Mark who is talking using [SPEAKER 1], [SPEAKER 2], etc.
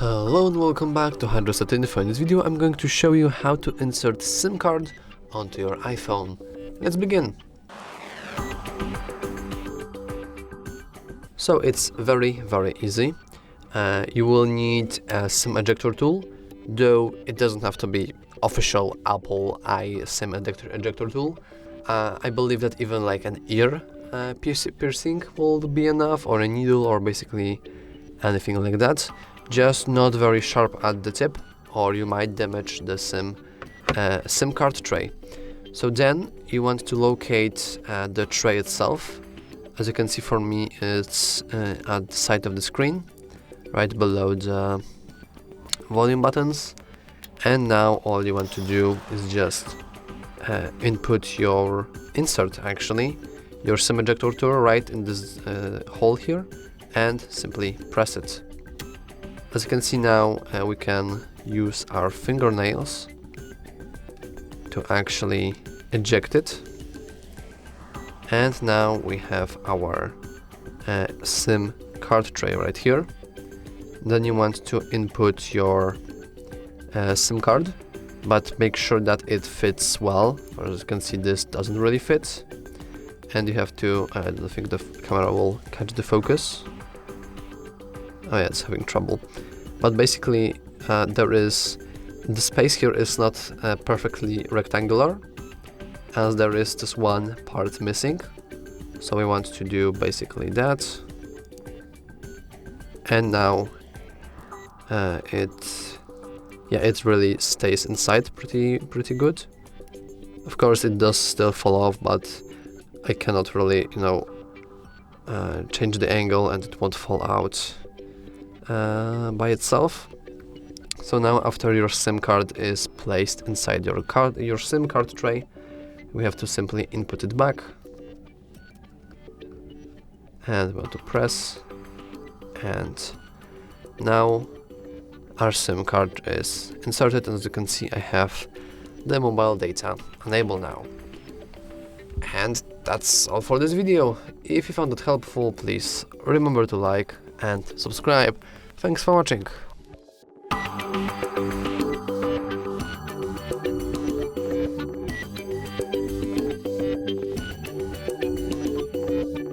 [SPEAKER 1] Hello and welcome back to HardReset.Info. In this video I'm going to show you how to insert SIM card onto your iPhone. Let's begin. So it's very easy. You will need a SIM ejector tool, though it doesn't have to be official Apple SIM ejector tool. I believe that even like an ear piercing will be enough, or a needle, or basically anything like that. Just not very sharp at the tip, or you might damage the SIM card tray. So then you want to locate the tray itself. As you can see, for me it's at the side of the screen, right below the volume buttons. And now all you want to do is just insert your SIM ejector tool right in this hole here, and simply press it. As you can see now, we can use our fingernails to actually eject it. And now we have our SIM card tray right here. Then you want to input your SIM card, but make sure that it fits well. As you can see, this doesn't really fit. And you have to, I don't think the camera will catch the focus. Oh yeah, it's having trouble. But basically, the space here is not perfectly rectangular, as there is this one part missing. So we want to do basically that. And now it really stays inside pretty good. Of course, it does still fall off, but I cannot really, change the angle, and it won't fall out by itself. So now, after your SIM card is placed inside your SIM card tray, we have to simply input it back, and we want to press, and now our SIM card is inserted. And as you can see, I have the mobile data enabled now. And that's all for this video. If you found it helpful, please remember to like and subscribe. Thanks for watching.